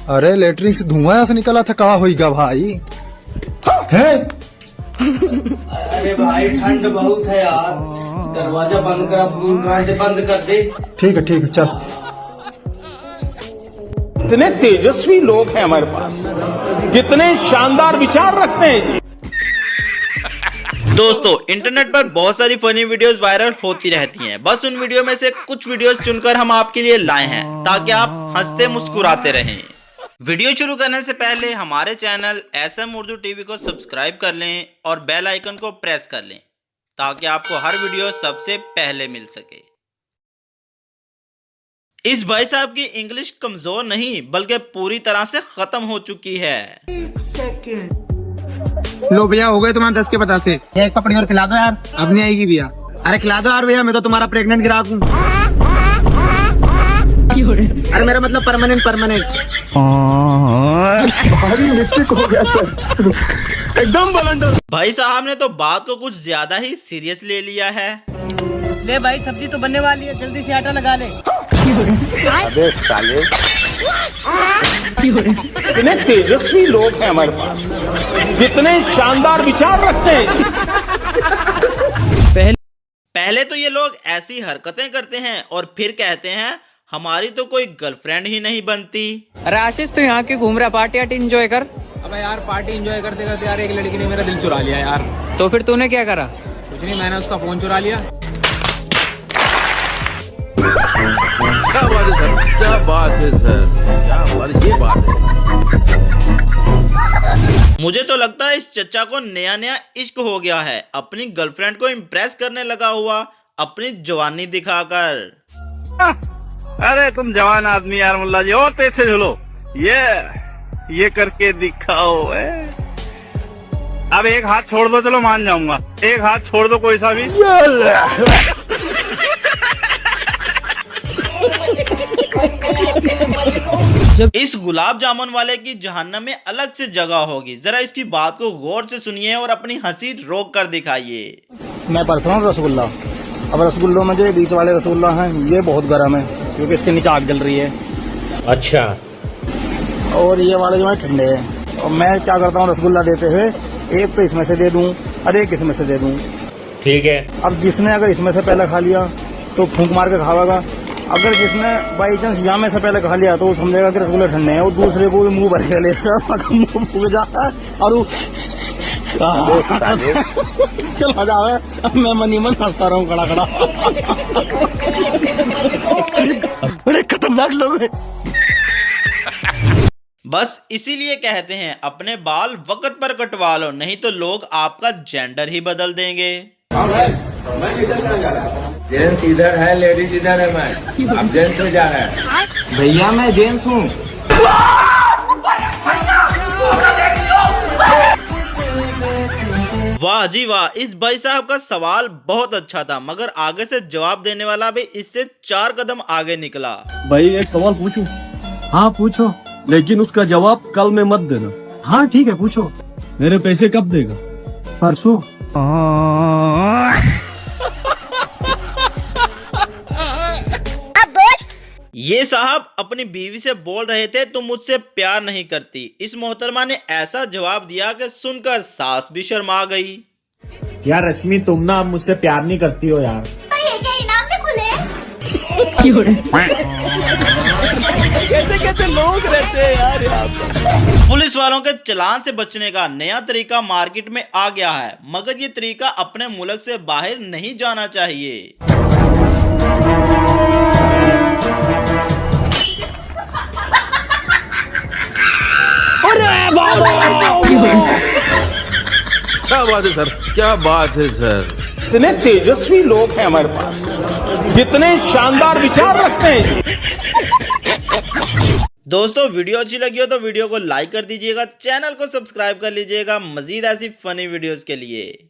अरे लेटरिन से धुआं ऐसा निकला था, कहा होगा भाई है? अरे भाई ठंड बहुत है यार, दरवाजा बंद कर, बंद कर दे। ठीक है चल। कितने तेजस्वी लोग हैं हमारे पास, कितने शानदार विचार रखते हैं जी। दोस्तों, इंटरनेट पर बहुत सारी फनी वीडियोस वायरल होती रहती हैं। बस उन वीडियो में से कुछ वीडियोस चुनकर हम आपके लिए लाए हैं ताकि आप हंसते मुस्कुराते रहें। वीडियो शुरू करने से पहले हमारे चैनल SM उर्दू टीवी को सब्सक्राइब कर लें और बेल आइकन को प्रेस कर लें ताकि आपको हर वीडियो सबसे पहले मिल सके। इस भाई साहब की इंग्लिश कमजोर नहीं बल्कि पूरी तरह से खत्म हो चुकी है। लो भैया, हो गए तुम्हारे 10 के 50। एक पपड़ी और खिला दो यार। अब नहीं आएगी भैया। अरे खिला दो यार भैया, मैं तो तुम्हारा प्रेग्नेंट ग्राहक हूँ। अरे मेरा मतलब परमानेंट। भारी मिस्टेक हो गया सर, एकदम बलंडर। भाई साहब ने तो बात को कुछ ज्यादा ही सीरियस ले लिया है। ले भाई, सब्जी तो बनने वाली है, जल्दी से आटा लगा ले। अबे साले, कितने तेजस्वी लोग हैं हमारे पास, कितने शानदार विचार रखते हैं। पहले तो ये लोग ऐसी हरकतें करते हैं और फिर कहते हैं हमारी तो कोई गर्लफ्रेंड ही नहीं बनती। अरे आशीष, तो यहाँ की घूम रहा, पार्टी आर्टी एंजॉय कर। अबे यार, पार्टी एंजॉय करते करते यार एक लड़की ने मेरा दिल चुरा लिया यार। तो फिर तूने क्या करा? कुछ नहीं, मैंने उसका फोन चुरा लिया। क्या बात है सर, ये बात है। मुझे तो लगता है इस चच्चा को नया नया इश्क हो गया है, अपनी गर्लफ्रेंड को इम्प्रेस करने लगा हुआ अपनी जवानी दिखाकर। अरे तुम जवान आदमी यार मुल्ला जी, और तेज से झूलो, ये करके दिखाओ। अब एक हाथ छोड़ दो, चलो मान जाऊंगा। एक हाथ छोड़ दो कोई सा भी। इस गुलाब जामुन वाले की जहन्नम में अलग से जगह होगी। जरा इसकी बात को गौर से सुनिए और अपनी हंसी रोक कर दिखाइए। मैं पर्सनल रसगुल्ला। अब रसगुल्लों में जो बीच वाले रसगुल्ला हैं ये बहुत गर्म है क्योंकि इसके नीचे आग जल रही है। अच्छा। और ये वाले जो है ठंडे हैं। और मैं क्या करता हूँ, रसगुल्ला देते हुए एक तो इसमें से दे दूं और एक इसमें से दे दूं। ठीक है। अब जिसने अगर इसमें से पहले खा लिया तो फूंक मार के खावेगा। अगर जिसने बाई चांस यहाँ में से पहले खा लिया तो वो समझेगा कि रसगुल्ले ठंडे हैं, और दूसरे को भी मुंह भर के लेगा, मुंह फूक जाता है और वो चला जावे। मैं मनी मन हंसता रहा हूँ खड़ा। बड़े खतरनाक लोग हैं। बस इसीलिए कहते हैं अपने बाल वक्त पर कटवा लो, नहीं तो लोग आपका जेंडर ही बदल देंगे। जेंट्स इधर है, लेडीज इधर है। मैं अब जेंट्स में जा रहा है। भैया मैं जेंट्स हूँ। वाह जी वाह, इस भाई साहब का सवाल बहुत अच्छा था, मगर आगे से जवाब देने वाला भी इससे 4 कदम आगे निकला। भाई एक सवाल पूछूं? हाँ पूछो, लेकिन उसका जवाब कल में मत देना। हाँ ठीक है, पूछो। मेरे पैसे कब देगा? परसों। ये साहब अपनी बीवी से बोल रहे थे तुम मुझसे प्यार नहीं करती। इस मोहतरमा ने ऐसा जवाब दिया कि सुनकर सास भी शर्मा गई। यार रश्मि, तुम ना अब मुझसे प्यार नहीं करती हो यार। ये क्या इनाम में खुले? कैसे लोग रहते हैं यार यहाँ पे। पुलिस वालों के चालान से बचने का नया तरीका मार्केट में आ गया है, मगर ये तरीका अपने मुल्क से बाहर नहीं जाना चाहिए। क्या बात है सर, क्या बात है सर। कितने तेजस्वी लोग हैं हमारे पास, कितने शानदार विचार रखते हैं। दोस्तों, वीडियो अच्छी लगी हो तो वीडियो को लाइक कर दीजिएगा, चैनल को सब्सक्राइब कर लीजिएगा मजीद ऐसी फनी वीडियोस के लिए।